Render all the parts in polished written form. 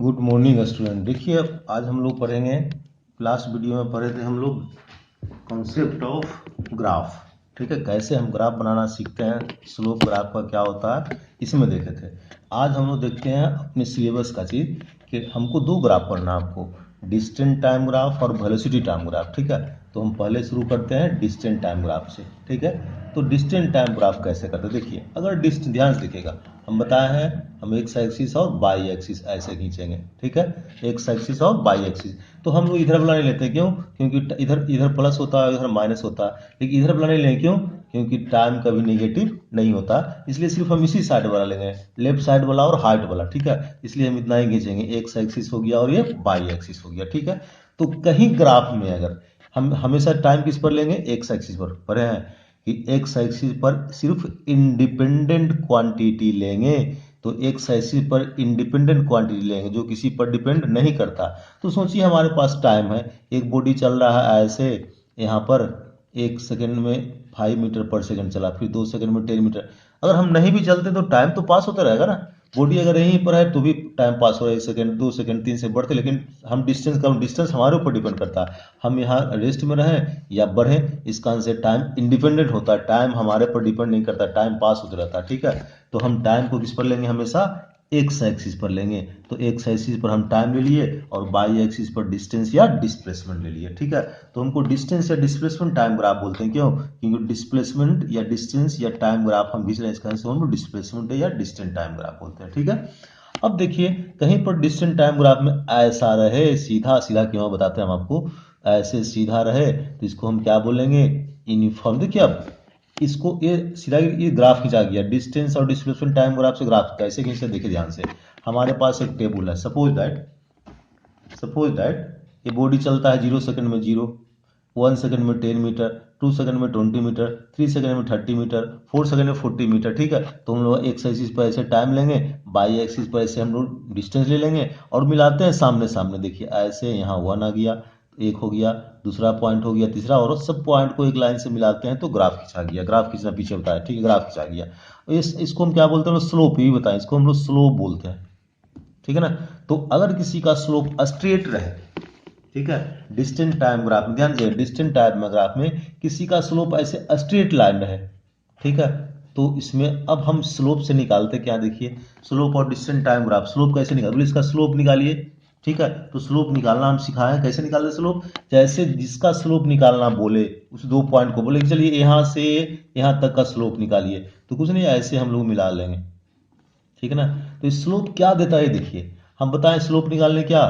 Good morning student. देखिए अब आज हम लोग पढ़ेंगे, लास्ट वीडियो में पढ़े थे हम लोग कॉन्सेप्ट ऑफ ग्राफ। ठीक है, कैसे हम ग्राफ बनाना सीखते हैं, स्लोप ग्राफ का क्या होता है इसमें देखे थे। आज हम लोग देखते हैं अपने सिलेबस का चीज़ कि हमको दो ग्राफ पढ़ना है, आपको डिस्टेंस टाइम ग्राफ और वेलोसिटी टाइम ग्राफ। ठीक है, तो हम पहले शुरू करते हैं डिस्टेंस टाइम ग्राफ से। ठीक है, तो डिस्टेंस टाइम ग्राफ कैसे करते हैं, देखिए अगर ध्यान से देखिएगा, हम बताए हैं हम एक्स एक्सिस और वाई एक्सिस ऐसे खींचेंगे। ठीक है, एक्स एक्सिस और वाई एक्सिस, तो हम लोग इधर वाला नहीं लेते, क्यों? क्योंकि इधर इधर प्लस होता है, इधर माइनस होता है, लेकिन इधर वाला नहीं लेंगे, क्यों? क्योंकि टाइम कभी नेगेटिव नहीं होता, इसलिए सिर्फ हम इसी साइड वाला लेंगे, लेफ्ट साइड वाला और हाइट वाला। ठीक है, इसलिए हम इतना ही खींचेंगे, एक्स एक्सिस हो गया और ये वाई एक्सिस हो गया। ठीक है, तो कहीं ग्राफ में अगर हम हमेशा टाइम किस पर लेंगे, एक्स एक्सिस पर पढ़े हैं कि एक्स एक्सिस पर सिर्फ इंडिपेंडेंट क्वांटिटी लेंगे, तो एक्स एक्सिस पर इंडिपेंडेंट क्वांटिटी लेंगे जो किसी पर डिपेंड नहीं करता। तो सोचिए हमारे पास टाइम है, एक बॉडी चल रहा है ऐसे, यहाँ पर 1 सेकंड में 5 मीटर पर सेकंड चला, फिर 2 सेकंड में 10 मीटर। अगर हम नहीं भी चलते तो टाइम तो पास होता रहेगा ना, बॉडी अगर यहीं पर है तो भी टाइम पास हो रहा है, 1 सेकंड 2 सेकंड 3 से बढ़ते, लेकिन हम डिस्टेंस हमारे ऊपर डिपेंड करता है, हम यहाँ रेस्ट में रहें या बढ़ें, इसका आंसर टाइम इंडिपेंडेंट होता है, टाइम हमारे पर डिपेंड नहीं करता, टाइम पास होता रहता है। ठीक है, तो हम टाइम को किस पर लेंगे, हमेशा एक्स एक्सिस पर लेंगे, तो एक्स एक्सिस पर हम टाइम ले लिए और वाई एक्सिस पर डिस्टेंस या डिस्प्लेसमेंट ले लिए। ठीक है, तो हमको डिस्टेंस या डिस्प्लेसमेंट टाइम ग्राफ बोलते हैं, क्यों? क्योंकि डिस्प्लेसमेंट या डिस्टेंस या टाइम ग्राफ हम खींच रहे हैं, इसका आंसर हम डिस्प्लेसमेंट या डिस्टेंस टाइम ग्राफ बोलते हैं। ठीक है, अब देखिए कहीं पर डिस्टेंस टाइम ग्राफ में ऐसा रहे, सीधा सीधा क्यों बताते हैं हम आपको, ऐसे सीधा रहे तो इसको हम क्या बोलेंगे, यूनिफॉर्म। देखिए अब इसको ये सीधा ये ग्राफ खींचा गया, डिस्टेंस और डिस्प्लेसमेंट टाइम ग्राफ से ग्राफ कैसे खींचते, देखिए ध्यान से। हमारे पास एक टेबल है, सपोज दैट ये बॉडी चलता है 0 सेकंड में 0, 1 सेकंड में 10 मीटर, 2 सेकंड में 20 मीटर, 3 सेकंड में 30 मीटर, 4 सेकंड में 40 मीटर। ठीक है, तो हम लोग एक्स एक्सिस पर ऐसे टाइम लेंगे, बाई एक्सिस पर ऐसे हम लोग डिस्टेंस ले लेंगे और मिलाते हैं सामने सामने। देखिए ऐसे यहाँ 1 आ गया, एक हो गया, दूसरा पॉइंट हो गया, तीसरा, और सब पॉइंट को एक लाइन से मिलाते हैं तो ग्राफ खींचा गया। ग्राफ खींचना पीछे बताया, ठीक है, ग्राफ खींचा गया। इसको हम क्या बोलते हैं, स्लोप, ये बताएं, इसको हम लोग स्लोप बोलते हैं। ठीक है ना, तो अगर किसी का स्लोप स्ट्रेट रहे, ठीक है, डिस्टेंस टाइम ग्राफ में ध्यान से, डिस्टेंस टाइम ग्राफ में किसी का स्लोप ऐसे स्ट्रेट लाइन रहे, ठीक है, तो इसमें अब हम स्लोप से निकालते क्या, देखिए स्लोप और डिस्टेंस टाइम ग्राफ, स्लोप कैसे निकाल, इसका स्लोप निकालिए। ठीक है, तो स्लोप निकालना हम सिखाएं, कैसे निकालते स्लोप, जैसे जिसका स्लोप निकालना बोले उस दो पॉइंट को बोले चलिए यहाँ से यहाँ तक का स्लोप निकालिए, तो कुछ नहीं ऐसे हम लोग मिला लेंगे। ठीक है ना, तो स्लोप क्या देता है देखिए, हम बताएं स्लोप निकालने क्या,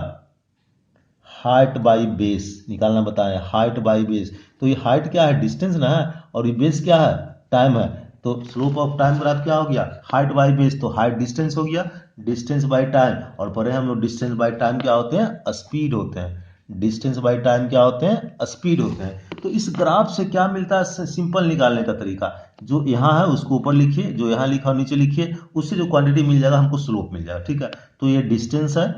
हाइट बाई बेस निकालना बताएं, हाइट बाई बेस, तो ये हाइट क्या है, डिस्टेंस ना है, और ये बेस क्या है, टाइम है, तो स्लोप ऑफ टाइम ग्राफ क्या हो गया, हाइट बाई बेस, तो हाइट डिस्टेंस हो गया, डिस्टेंस बाई टाइम, और पढ़े हम लोग डिस्टेंस बाई टाइम क्या होते हैं, स्पीड होते हैं, डिस्टेंस बाई टाइम क्या होते हैं, स्पीड होते हैं। तो इस ग्राफ से क्या मिलता है, सिंपल निकालने का तरीका, जो यहाँ है उसको ऊपर लिखिए, जो यहाँ लिखा नीचे लिखिए, उससे जो क्वांटिटी मिल जाएगा हमको स्लोप मिल जाएगा। ठीक है, तो ये डिस्टेंस है,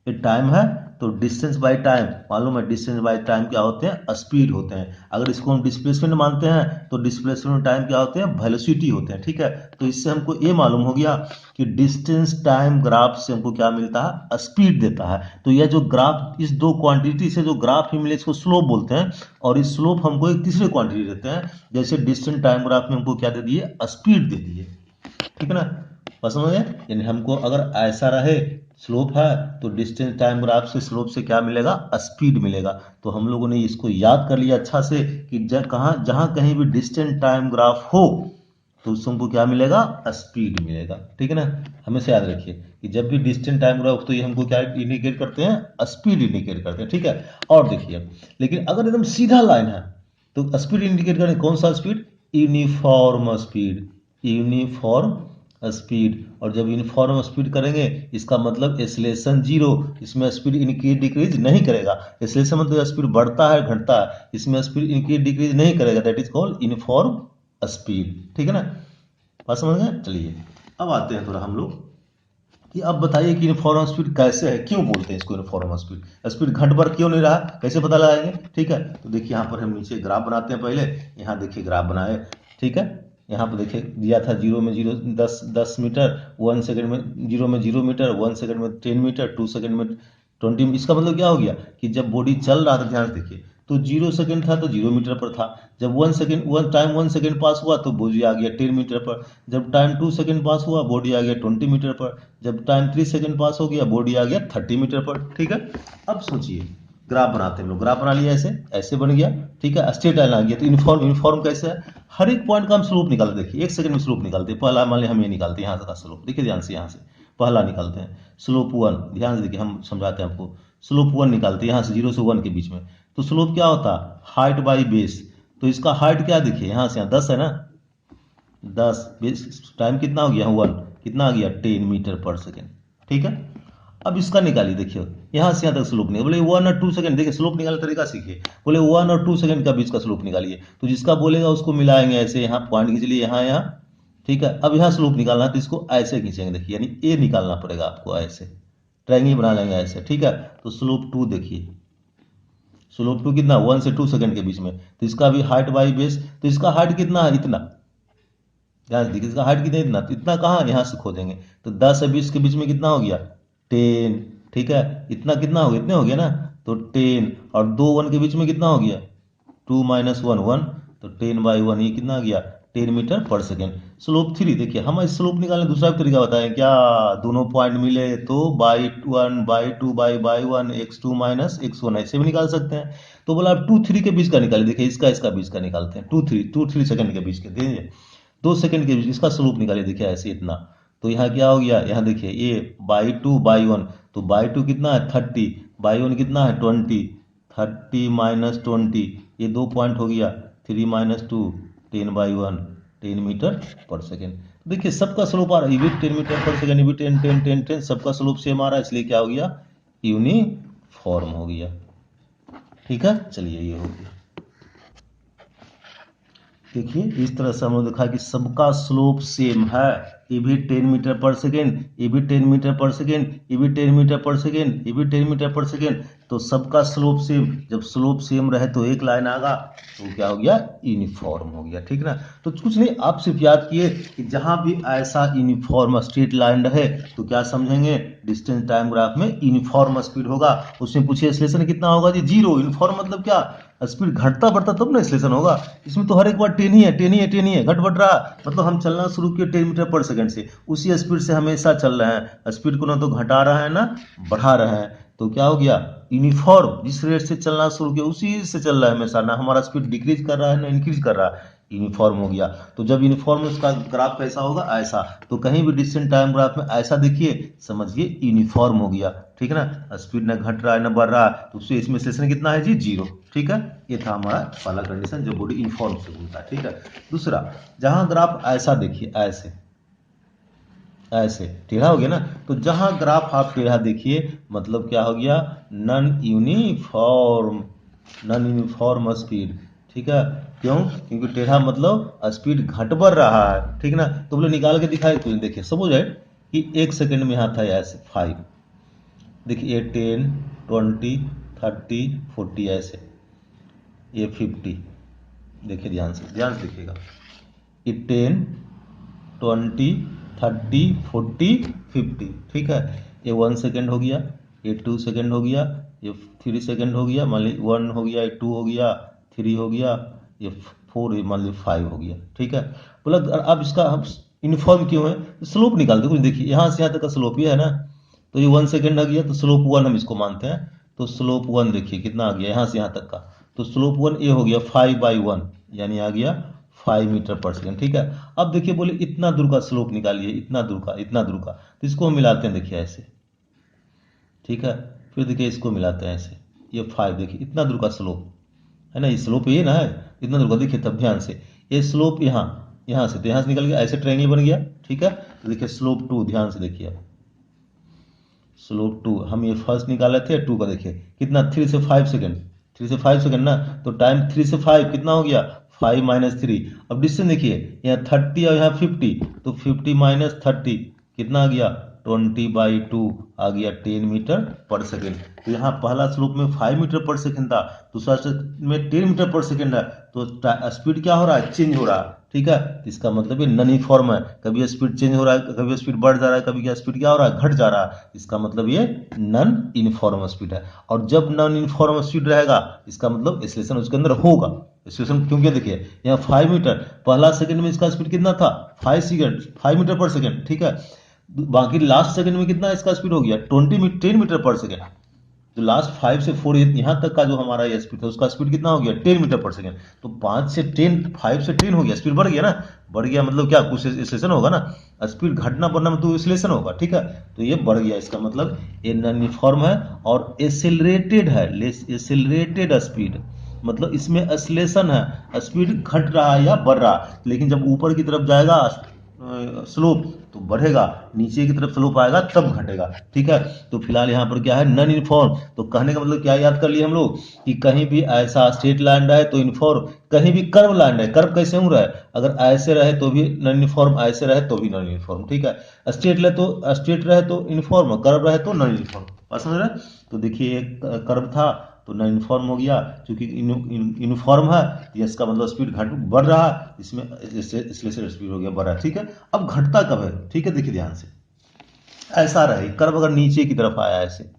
ये टाइम है, तो डिस्टेंस बाय टाइम मालूम है, डिस्टेंस बाय टाइम क्या होते हैं, स्पीड होते हैं। अगर इसको हम डिस्प्लेसमेंट मानते हैं तो डिस्प्लेसमेंट टाइम क्या होते हैं, वेलोसिटी होते हैं। ठीक है, तो इससे हमको ये मालूम हो गया कि डिस्टेंस टाइम ग्राफ से हमको क्या मिलता है, स्पीड देता है। तो यह जो ग्राफ, इस दो क्वांटिटी से जो ग्राफ ही मिले इसको स्लोप बोलते हैं, और इस स्लोप हमको एक तीसरे क्वांटिटी देते हैं, जैसे डिस्टेंस टाइम ग्राफ में हमको क्या दे दिए, स्पीड दे दिए। ठीक है ना, बस समझ गए, यानी हमको अगर ऐसा रहे स्लोप है तो डिस्टेंस टाइम ग्राफ से स्लोप से क्या मिलेगा, स्पीड मिलेगा। तो हम लोगों ने इसको याद कर लिया अच्छा से कि जहां कहीं भी डिस्टेंस टाइम ग्राफ हो तो उससे हमको क्या मिलेगा, स्पीड मिलेगा। ठीक है ना, हमेशा याद रखिए कि जब भी डिस्टेंस टाइम ग्राफ तो ये हमको क्या इंडिकेट करते हैं, स्पीड इंडिकेट करते हैं। ठीक है, और देखिए लेकिन अगर एकदम सीधा लाइन है तो स्पीड इंडिकेट करें, कौन सा speed, uniform speed, uniform speed. और जब यूनिफॉर्म स्पीड करेंगे इसका मतलब एक्सेलरेशन जीरो, इसमें स्पीड इंक्रीज डिक्रीज नहीं करेगा, एक्सेलरेशन मतलब स्पीड बढ़ता है घटता है, इसमें स्पीड इंक्रीज डिक्रीज नहीं करेगा, that is called uniform speed. ठीक है ना, बात समझ गए। चलिए अब आते हैं थोड़ा हम लोग कि अब बताइए कि यूनिफॉर्म स्पीड कैसे है, क्यों बोलते हैं इसको यूनिफॉर्म स्पीड, स्पीड घट बढ़ क्यों नहीं रहा, कैसे पता लगाएंगे। ठीक है, तो देखिए यहाँ पर हम नीचे ग्राफ बनाते हैं, पहले यहाँ देखिए ग्राफ बनाए, ठीक है, यहाँ पर देखिए दिया था 0 में 10 मीटर, 1 सेकंड में 0 में 0 मीटर, 1 सेकंड में 10 मीटर, 2 सेकंड में 20। इसका मतलब क्या हो गया कि जब बॉडी चल रहा था, ध्यान से देखिए, तो 0 सेकंड था तो 0 मीटर पर था। जब 1 सेकंड पास हुआ तो बॉडी आ गया 10 मीटर पर। जब टाइम 2 सेकंड पास हुआ बॉडी आ गया 20 मीटर पर। जब टाइम 3 सेकंड पास हो गया बॉडी आ गया 30 मीटर पर। ठीक है, अब सोचिए ग्राफ बनाते हैं हम लोग। ग्राफ बना लिया, ऐसे ऐसे बन गया। ठीक है, स्ट्रेट लाइन आ गया। तो यूनिफॉर्म कैसे है, हर एक पॉइंट का हम स्लोप निकालते। देखिए 1 सेकंड में स्लोप निकालते हैं। पहला मान लिया हम ये निकालते हैं यहाँ का स्लोप, देखिए ध्यान से, यहाँ से पहला निकालते हैं स्लोप 1। ध्यान से देखिए, हम समझाते हैं आपको। स्लोप 1 निकालते हैं यहाँ से 0 से 1 के बीच में। तो स्लोप क्या होता है, हाइट बाई बेस। तो इसका हाइट क्या देखिए, यहाँ से यहाँ 10 है ना, 10 बेस, टाइम कितना हो गया 1, कितना आ गया 10 मीटर पर सेकेंड। ठीक है, अब इसका निकालिए। देखिए यहाँ से यहाँ तक स्लोप निकालिए। बोले 1 और 2 सेकंड, देखिए स्लोप निकालने तरीका सीखिए। बोले 1 और 2 सेकंड का बीच का स्लोप निकालिए। तो जिसका बोलेगा उसको मिलाएंगे ऐसे, यहाँ पॉइंट खींच लिए, यहाँ यहाँ। ठीक है, अब यहाँ स्लोप निकालना है तो इसको ऐसे खींचेंगे। देखिए यानी ए निकालना पड़ेगा आपको, ऐसे ट्रायंगल बना लेंगे ऐसे। ठीक है, तो स्लोप 2 देखिए, स्लोप 2 कितना, 1 से 2 सेकंड के बीच में। तो इसका भी हाइट बाई बेस। तो इसका हाइट कितना है, इतना। ध्यान से देखिए, इसका हाइट कितना, इतना। तो इतना कहाँ, यहाँ से खोदेंगे। तो 10 से 20 के बीच में कितना हो गया 10। ठीक है, इतना कितना हो गया, इतने हो गया ना। तो 10 और 2 1 के बीच में कितना हो गया 2 माइनस 1 1। तो 10 बाई 1 ये कितना आ गया 10 मीटर पर सेकेंड। स्लोप 3 देखिए, हम स्लोप निकालने दूसरा भी तरीका बताएं क्या। दोनों पॉइंट मिले तो by 1 by 2 by 1 x2 minus x1 ऐसे भी निकाल सकते हैं। तो बोला अब 2 3 के बीच का निकालिए। देखिए इसका बीच का निकालते हैं। 2 3 सेकंड के बीच के, देखिए 2 सेकंड के बीच इसका स्लोप निकालिए। देखिए ऐसे इतना। तो यहाँ क्या हो गया, यहाँ देखिए ये बाई 2 बाई 1। तो बाई 2 कितना है 30, बाई 1 कितना है 20। 30 माइनस 20 ये 2 पॉइंट हो गया। 3 माइनस 2 10 बाई 1 10 मीटर पर सेकेंड। देखिए सबका स्लोप आ रहा है, ये भी 10 मीटर पर सेकेंड, ये भी 10 10 10 10, सबका स्लोप सेम आ रहा है। इसलिए क्या हो गया, यूनिफॉर्म हो गया। ठीक है, चलिए ये हो गया। देखिए इस तरह से हम लोग देखा कि सबका स्लोप सेम है। ये भी 10 मीटर पर सेकेंड, ये भी 10 मीटर पर सेकेंड, ये भी 10 मीटर पर सेकेंड, ये भी 10 मीटर पर सेकेंड। तो सबका स्लोप सेम। जब स्लोप सेम रहे तो एक लाइन आगा, तो क्या हो गया, यूनिफॉर्म हो गया। ठीक ना। तो कुछ नहीं, आप सिर्फ याद किए कि जहां भी ऐसा यूनिफॉर्म स्ट्रेट लाइन रहे तो क्या समझेंगे, डिस्टेंस टाइम ग्राफ में यूनिफॉर्म स्पीड होगा। उसमें पूछिए एक्सेलरेशन कितना होगा जी, 0। यूनिफॉर्म मतलब क्या, स्पीड घटता बढ़ता तब ना एक्सेलरेशन होगा। इसमें तो हर एक बार 10 ही है, 10 ही है, 10 ही है, घट बढ़ रहा। मतलब हम चलना शुरू किए 10 मीटर पर सेकंड से, उसी स्पीड से हमेशा चल रहे हैं। स्पीड को ना तो घटा रहा है ना बढ़ा रहे हैं। तो क्या हो गया, यूनिफॉर्म। जिस रेट से चलना शुरू किया उसी से चल रहा है हमेशा, ना हमारा स्पीड डिक्रीज कर रहा है ना इंक्रीज कर रहा है, यूनिफॉर्म हो गया। तो जब यूनिफॉर्म उसका ग्राफ कैसा होगा, ऐसा। तो कहीं भी डिस्टेंस टाइम ग्राफ में ऐसा देखिए, समझिए यूनिफॉर्म हो गया। ठीक है ना, स्पीड ना घट रहा है ना बढ़ रहा है, तो उससे इसमें एक्सेलरेशन कितना है जी 0। ठीक है, ये था हमारा पहला कंडीशन जो बॉडी यूनिफॉर्म से घूमता है। ठीक है, दूसरा, जहां ग्राफ ऐसा देखिए, ऐसे ऐसे टेढ़ा हो गया ना, तो जहां ग्राफ आप टेढ़ा देखिए मतलब क्या हो गया, non uniform, non uniform speed. ठीक है, क्यों, क्योंकि टेढ़ा मतलब स्पीड घट बढ़ रहा है। ठीक ना। तो बोले निकाल के दिखाए, तो देखिए सपोज है कि 1 सेकंड में यहाँ था ऐसे 5, देखिए ये 10 20 30 40 ऐसे, ये 50। देखिए ध्यान से देखिएगा, ये 10 20 30 40 50। ठीक है, ये 1 सेकेंड हो गया, ये 2 सेकेंड हो गया, ये 3 सेकेंड हो गया, मान ली 1 हो गया, ये 2 हो गया, 3 हो गया, ये 4, मान ली 5 हो गया। ठीक है, बोला अब इसका हम यूनिफॉर्म क्यों है, स्लोप निकाल दो। कुछ देखिए यहाँ से यहाँ तक का स्लोप ही है ना, तो ये 1 सेकेंड आ गया, तो स्लोप 1 हम इसको मानते हैं। तो स्लोप 1 देखिए कितना आ गया यहाँ से यहाँ तक का, तो स्लोप 1 ये हो गया 5 बाई 1, यानी आ गया 5 मीटर पर सेकेंड। ठीक है, अब देखिए बोले इतना दूर का स्लोप निकालिए, इतना दूर का, इतना दूर का। तो इसको हम मिलाते हैं, देखिए ऐसे। ठीक है, फिर देखिए इसको मिलाते हैं ऐसे, ये 5, देखिए इतना दूर का स्लोप है ना, ये स्लोप ये ना है इतना दूर का। देखिए तब ध्यान से, ये स्लोप यहाँ यहाँ से, तो यहाँ से निकल गया, ऐसे ट्रायंगल बन गया। ठीक है, तो देखिए स्लोप 2, ध्यान से देखिए अब स्लोप 2, हम ये फर्स्ट निकाले थे 2 का, देखिए कितना 3 से 5 सेकंड, 3 से 5 सेकंड ना, तो टाइम 3 से 5 कितना हो गया 5 माइनस 3। अब डिस्टेंस देखिए, यहाँ 30 और यहाँ 50, तो 50 माइनस 30 कितना आ गया 20 बाई 2 आ गया 10 मीटर पर सेकेंड। तो यहाँ पहला स्लोप में 5 मीटर पर सेकेंड था, दूसरा में 10 मीटर पर सेकेंड है। तो स्पीड क्या हो रहा है, चेंज हो रहा है। ठीक है, इसका मतलब ये नन यूनिफॉर्म है, कभी स्पीड चेंज हो रहा है, कभी स्पीड बढ़ जा रहा है, कभी क्या स्पीड क्या हो रहा है, घट जा रहा है, इसका मतलब ये नन यूनिफॉर्म स्पीड है। और जब नन यूनिफॉर्म स्पीड रहेगा इसका मतलब एक्सेलरेशन उसके अंदर होगा। एक्सेलरेशन क्योंकि देखिए यहाँ 5 मीटर, पहला सेकंड में इसका स्पीड कितना था 5 मीटर पर सेकंड, ठीक है, बाकी लास्ट सेकंड में कितना इसका स्पीड हो गया 10 मीटर पर सेकंड। तो लास्ट 5 से 4 यहाँ तक का जो हमारा ये स्पीड था उसका स्पीड कितना हो गया 10 मीटर पर सेकंड। तो 5 से 10, 5 से 10 हो गया, स्पीड बढ़ गया ना, बढ़ गया मतलब क्या कुछ एक्सेलरेशन होगा ना, स्पीड घटना बढ़ना में तो एक्सेलरेशन होगा, ठीक है, तो ये बढ़ गया, इसका मतलब ये नॉन यूनिफॉर्म है और एक्सेलरेटेड है, एक्सेलरेटेड स्पीड, मतलब इसमें एक्सेलरेशन है, स्पीड घट रहा है या बढ़ रहा है, लेकिन जब ऊपर की तरफ जाएगा स्लोप तो बढ़ेगा, नीचे की तरफ स्लोप आएगा तब घटेगा, ठीक है। तो फिलहाल यहाँ पर क्या है नॉन यूनिफॉर्म, तो कहने का मतलब क्या याद कर लिए हम लोग कि कहीं भी ऐसा स्ट्रेट लाइन रहे तो यूनिफॉर्म, कहीं भी कर्व लाइन रहे, कर्व कैसे हो रहा है, अगर ऐसे रहे तो भी नॉन यूनिफॉर्म, ऐसे रहे तो भी नॉन यूनिफॉर्म, ठीक है, स्ट्रेट रहे तो यूनिफॉर्म, कर्व रहे तो नॉन यूनिफॉर्म, बात समझ रहे हैं? तो देखिए एक कर्व था तो नॉन यूनिफॉर्म हो गया, क्योंकि यूनिफॉर्म है तो इसका मतलब स्पीड घट बढ़ रहा है, इसमें इसलिए स्पीड हो गया बढ़ रहा है, ठीक है। अब घटता कब है, ठीक है, देखिए ध्यान से, ऐसा रहे कर्व अगर नीचे की तरफ आया ऐसे,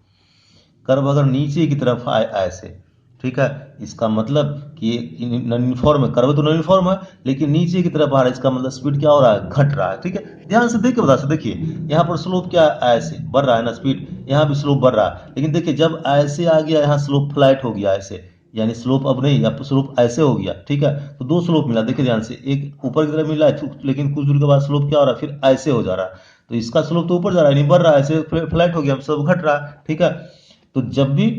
कर्व अगर नीचे की तरफ आए ऐसे, ठीक है, इसका मतलब कि नॉन यूनिफॉर्म है, कर्व तो नॉन यूनिफॉर्म है लेकिन नीचे की तरफ आ रहा है, इसका मतलब स्पीड क्या हो रहा है घट रहा है, ठीक है। ध्यान से देख के बता सकते, देखिए यहाँ पर स्लोप क्या है ऐसे बढ़ रहा है ना स्पीड, यहाँ भी स्लोप बढ़ रहा है, लेकिन देखिए जब ऐसे आ गया यहाँ स्लोप फ्लैट हो गया ऐसे, यानी स्लोप अब नहीं, या स्लोप ऐसे हो गया, ठीक है, तो दो स्लोप मिला, देखिए ध्यान से, एक ऊपर की तरफ मिला है लेकिन कुछ दूर के बाद स्लोप क्या हो रहा है फिर ऐसे हो जा रहा है, तो इसका स्लोप तो ऊपर जा रहा है नहीं बढ़ रहा है, ऐसे फ्लैट हो गया, स्लोप घट रहा है, ठीक है। तो जब भी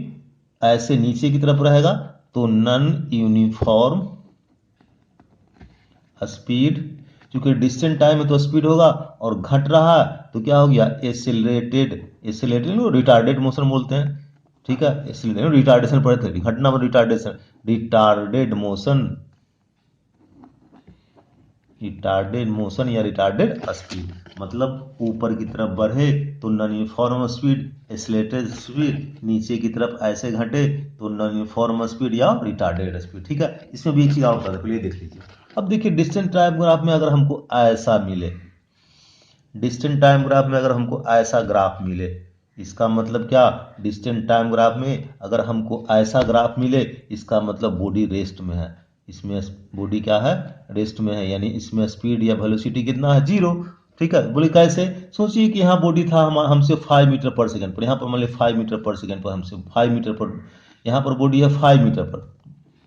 ऐसे नीचे की तरफ रहेगा तो नॉन यूनिफॉर्म स्पीड, क्योंकि डिस्टेंट टाइम है तो स्पीड होगा, और घट रहा है तो क्या हो गया एक्सेलरेटेड, एक्सेलरेटेड रिटार्डेड मोशन बोलते हैं, ठीक है, एक्सेलरेटेड रिटार्डेशन पढ़े थे, घटना पर retardation, retarded motion, retarded motion या रिटार्डेड स्पीड, मतलब ऊपर की तरफ बढ़े तो non uniform speed, accelerated speed, नीचे की तरफ ऐसे घटे तो नॉन यूनिफॉर्म स्पीड या रिटार्डेड स्पीड, ठीक है। इसमें भी एक चीज और बता पहले देख लीजिए। अब देखिए डिस्टेंस टाइम ग्राफ में अगर हमको ऐसा मिले, डिस्टेंस टाइम ग्राफ में अगर हमको ऐसा ग्राफ मिले, इसका मतलब क्या, डिस्टेंस टाइम ग्राफ में अगर हमको ऐसा ग्राफ मिले इसका मतलब बॉडी रेस्ट में है, इसमें बॉडी क्या है रेस्ट में है, यानी इसमें स्पीड या वेलोसिटी कितना है जीरो, ठीक है। बोले कैसे, सोचिए कि यहाँ बॉडी था हमसे 5 मीटर पर सेकंड पर, यहाँ पर मान लीजिए 5 मीटर पर सेकंड पर, हमसे 5 मीटर पर, यहाँ पर बॉडी है 5 मीटर पर,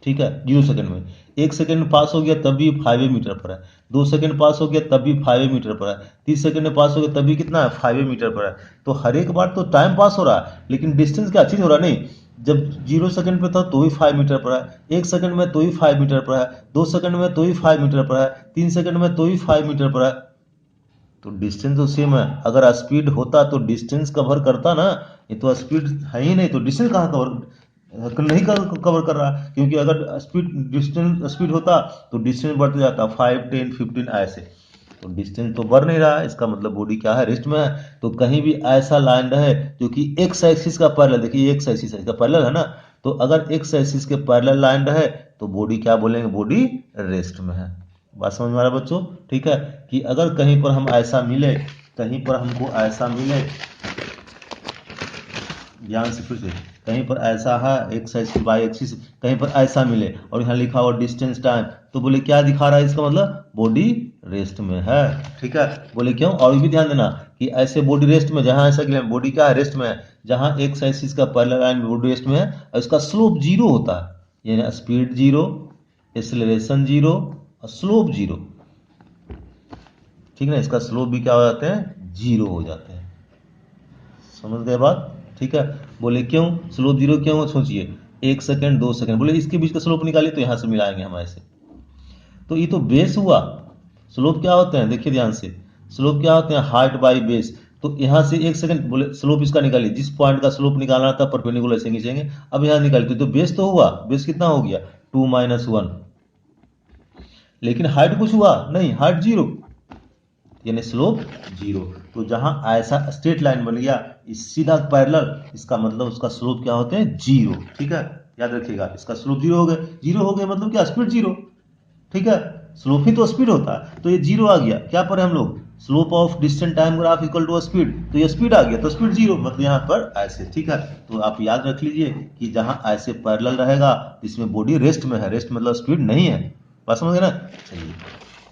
ठीक है, 0 सेकंड में, 1 सेकंड पास हो गया तब भी 5 मीटर पर है, 2 सेकंड पास हो गया तब भी 5 मीटर पर है, 30 सेकंड में पास हो गया तब भी कितना है 5 मीटर पर है। तो हर एक बार तो टाइम पास हो रहा है लेकिन डिस्टेंस क्या चीज हो रहा नहीं, जब 0 सेकंड पे था तो ही 5 मीटर पर है, 1 सेकंड में तो ही 5 मीटर पर है, 2 सेकंड में तो ही 5 मीटर पर है, 3 सेकंड में तो ही 5 मीटर पर है, तो डिस्टेंस तो सेम है। अगर स्पीड होता तो डिस्टेंस कवर करता ना, ये तो स्पीड है ही नहीं तो डिस्टेंस कहाँ कवर नहीं कवर कर रहा, क्योंकि अगर स्पीड होता तो डिस्टेंस बढ़ते जाता 5, 10, 15 ऐसे, तो डिस्टेंस तो बढ़ नहीं रहा है, इसका मतलब बॉडी क्या है रेस्ट में है। तो कहीं भी ऐसा लाइन रहे जो कि एक्स एक्सिस का पैरेलल, देखिए एक्स एक्सिस का पैरेलल है ना, तो अगर एक्स एक्सिस के पैरेलल लाइन रहे तो बॉडी क्या बोलेंगे, बॉडी रेस्ट में है। बात समझ में आ रहा है बच्चों, ठीक है, कि अगर कहीं पर हम ऐसा मिले, कहीं पर हमको ऐसा मिले, ध्यान से फिर से, कहीं पर ऐसा है एक्स एक्सिस वाई एक्सिस, कहीं पर ऐसा मिले और यहाँ लिखा हुआ डिस्टेंस टाइम, तो बोले क्या दिखा रहा है, इसका मतलब बॉडी रेस्ट में है, ठीक है। बोले क्यों, और भी ध्यान देना कि ऐसे बॉडी रेस्ट में, जहां ऐसा बॉडी क्या है रेस्ट में है, जहां एक्स एक्सिस का पैरेलल लाइन बॉडी रेस्ट में है और इसका स्लोप जीरो होता है, यानी स्पीड जीरो, एक्सेलरेशन जीरो और स्लोप जीरो, ठीक है ना, इसका स्लोप भी क्या हो जाते हैं जीरो हो जाते हैं, समझ गए बात, ठीक है। बोले क्यों स्लोप जीरो क्यों, सोचिए 1 सेकंड 2 सेकंड, बोले इसके बीच का स्लोप निकालिए तो यहां से मिलाएंगे हम ऐसे, तो ये तो बेस हुआ, स्लोप क्या होते हैं देखिए ध्यान से, स्लोप क्या होते हैं हाइट बाई बेस, तो यहां से 1 सेकंड, बोले स्लोप इसका निकालिए, जिस पॉइंट का स्लोप निकालना था परपेंडिकुलर से खींचेंगे, अब यहां निकालिए तो बेस तो हुआ, बेस कितना हो गया 2 - 1, लेकिन हाइट कुछ हुआ नहीं, हाइट जीरो, यानी स्लोप जीरो। तो जहां ऐसा स्ट्रेट लाइन बन गया इस सीधा पैरेलल, इसका मतलब उसका स्लोप क्या होते हैं जीरो, ठीक है, याद रखिएगा इसका स्लोप जीरो हो गया, जीरो हो गया मतलब क्या स्पीड जीरो, ठीक है, स्लोप ही तो स्पीड होता है, तो ये जीरो आ गया। क्या पढ़े हम लोग, slope of distant time graph equal to speed, तो ये स्पीड आ गया, तो स्पीड जीरो मतलब यहाँ पर ऐसे, ठीक है। तो आप याद रख लीजिए कि जहाँ ऐसे पैरेलल रहेगा इसमें बॉडी रेस्ट में है, रेस्ट मतलब स्पीड नहीं है, बात समझ गए ना। चलिए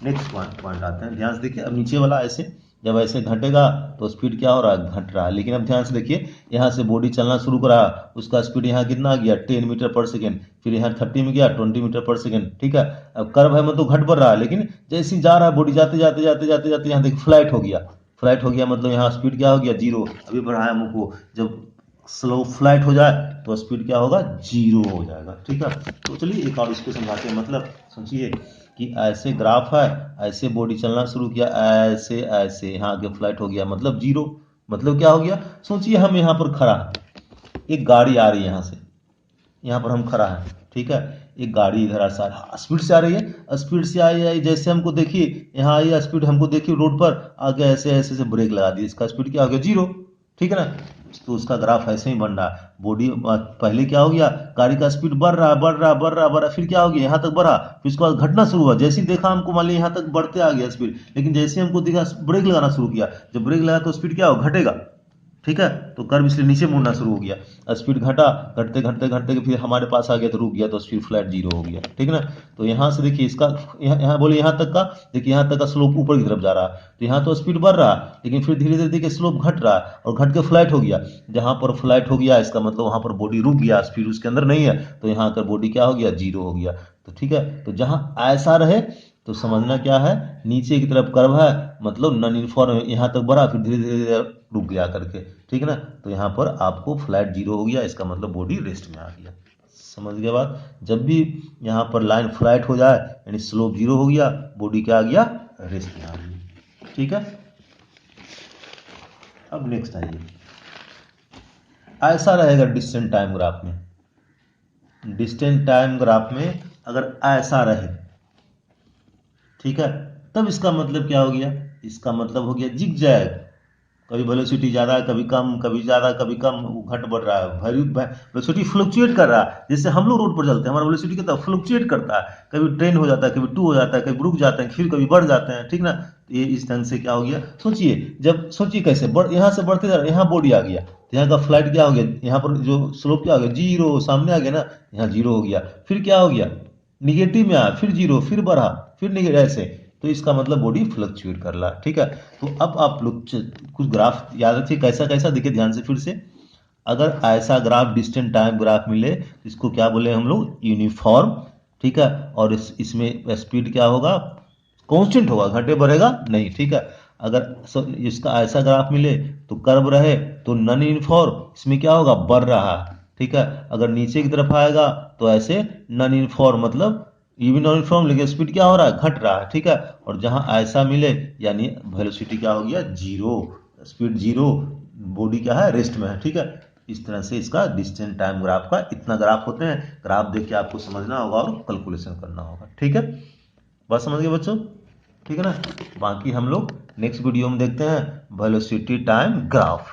नेक्स्ट पॉइंट आते हैं, ध्यान से देखिए। अब नीचे वाला ऐसे जब ऐसे घटेगा तो स्पीड क्या हो रहा है, घट रहा है। लेकिन अब ध्यान से देखिए, यहाँ से बॉडी चलना शुरू करा, उसका स्पीड यहाँ कितना आ गया 10 मीटर पर सेकेंड, फिर यहाँ 30 में गया 20 मीटर पर सेकेंड, ठीक है। अब कर्व है मतलब घट बढ़ रहा है, लेकिन जैसे ही जा रहा है बॉडी जाते जाते जाते जाते जाते यहाँ देखिए फ्लैट हो गया, फ्लैट हो गया मतलब यहाँ स्पीड क्या हो गया जीरो। अभी बढ़ाया मुझको, जब स्लो फ्लैट हो जाए तो स्पीड क्या होगा, जीरो हो जाएगा, ठीक है। तो चलिए एक और इसको समझाते हैं। मतलब सोचिए कि ऐसे ग्राफ है, ऐसे बॉडी चलना शुरू किया, ऐसे ऐसे यहाँ आगे फ्लैट हो गया मतलब जीरो, मतलब क्या हो गया। सोचिए हम यहाँ पर खड़ा है, एक गाड़ी आ रही है यहाँ से, यहाँ पर हम खड़ा है, ठीक है। एक गाड़ी इधर स्पीड से आ रही है, स्पीड से आई जैसे हमको देखिए यहाँ आई स्पीड, हमको देखिए रोड पर आगे ऐसे ऐसे से ब्रेक लगा दी, इसका स्पीड क्या हो गया जीरो, ठीक है ना। तो उसका ग्राफ ऐसे ही बन रहा है। बॉडी पहले क्या हो गया, गाड़ी का स्पीड बढ़ रहा बढ़ रहा बढ़ रहा बढ़ रहा, फिर क्या हो गया यहाँ तक बढ़ा, फिर उसके बाद घटना शुरू हुआ। जैसे ही देखा हमको, मान लिया यहाँ तक बढ़ते आ गया स्पीड, लेकिन जैसे हमको देखा ब्रेक लगाना शुरू किया, जब ब्रेक लगा तो स्पीड क्या हो, घटेगा, ठीक है। तो कर्व इसलिए नीचे मुड़ना शुरू हो गया, स्पीड घटा, घटते घटते घटते फिर हमारे पास आ गया तो रुक गया, तो स्पीड फ्लैट जीरो हो गया, ठीक है ना। तो यहाँ से देखिए इसका यहाँ बोले यहाँ तक का, देखिए यहाँ तक का स्लोप ऊपर की तरफ जा रहा है, तो यहाँ तो स्पीड बढ़ रहा है, लेकिन फिर धीरे धीरे देखिए स्लोप घट रहा है और घट के फ्लैट हो गया। जहाँ पर फ्लैट हो गया इसका मतलब वहाँ पर बॉडी रुक गया, स्पीड उसके अंदर नहीं है, तो यहाँ कर बॉडी क्या हो गया, जीरो हो गया। तो ठीक है, तो जहाँ ऐसा रहे तो समझना क्या है, नीचे की तरफ कर्व है मतलब नॉन यूनिफॉर्म, यहाँ तक बढ़ा फिर धीरे धीरे रुक गया करके, ठीक है ना। तो यहाँ पर आपको फ्लैट जीरो हो गया, इसका मतलब बॉडी रेस्ट में आ गया। समझ गए बात। जब भी यहाँ पर लाइन फ्लैट हो जाए यानी स्लोप जीरो हो गया, बॉडी क्या आ गया, रेस्ट में आ गई, ठीक है। अब नेक्स्ट आइए, ऐसा रहेगा डिस्टेंट टाइम ग्राफ में। डिस्टेंट टाइम ग्राफ में अगर ऐसा रहे, ठीक है, तब इसका मतलब क्या हो गया, इसका मतलब हो गया जिगजैग। कभी वेलोसिटी ज़्यादा है, कभी कम, कभी ज़्यादा कभी कम, घट बढ़ रहा है, वेलोसिटी फ्लक्चुएट कर रहा है। जैसे हम लोग रोड पर चलते हैं, हमारा वेलोसिटी कितना फ्लक्चुएट करता है, कभी 10 हो जाता है, कभी 2 हो जाता है, कभी रुक जाते हैं, फिर कभी बढ़ जाते हैं, ठीक ना। ये इस ढंग से क्या हो गया, सोचिए जब सोचिए कैसे यहाँ से बढ़ते जा रहे, यहाँ बॉडी आ गया, यहाँ का फ्लाइट क्या हो गया, यहाँ पर जो स्लोप क्या हो गया, जीरो, सामने आ गया ना, यहाँ जीरो हो गया, फिर क्या हो गया, निगेटिव में आया, फिर जीरो, फिर बढ़ा, फिर निगेटिव, ऐसे। तो इसका मतलब बॉडी फ्लक्चुएट कर रहा है, ठीक है। तो अब आप लोग कुछ ग्राफ याद रखिए, कैसा कैसा देखिए ध्यान से फिर से। अगर ऐसा ग्राफ डिस्टेंट टाइम ग्राफ मिले, इसको क्या बोले हम लोग, यूनिफॉर्म, ठीक है। और इसमें स्पीड क्या होगा, कांस्टेंट होगा, घटे बढ़ेगा नहीं, ठीक है। अगर इसका ऐसा ग्राफ मिले तो कर्व रहे तो नॉन यूनिफॉर्म, इसमें क्या होगा, बढ़ रहा है, ठीक है। अगर नीचे की तरफ आएगा तो ऐसे नॉन यूनिफॉर्म, मतलब ये भी नॉन यूनिफॉर्म, लेकिन स्पीड क्या हो रहा है, घट रहा है, ठीक है। और जहां ऐसा मिले यानी वेलोसिटी क्या हो गया, जीरो, स्पीड जीरो, बॉडी क्या है, रेस्ट में है, ठीक है। इस तरह से इसका डिस्टेंट टाइम ग्राफ का इतना ग्राफ होते हैं। ग्राफ देख के आपको समझना होगा और कैलकुलेशन करना होगा, ठीक है। बात समझ गए बच्चों, ठीक है ना। बाकी हम लोग नेक्स्ट वीडियो में देखते हैं वेलोसिटी टाइम ग्राफ।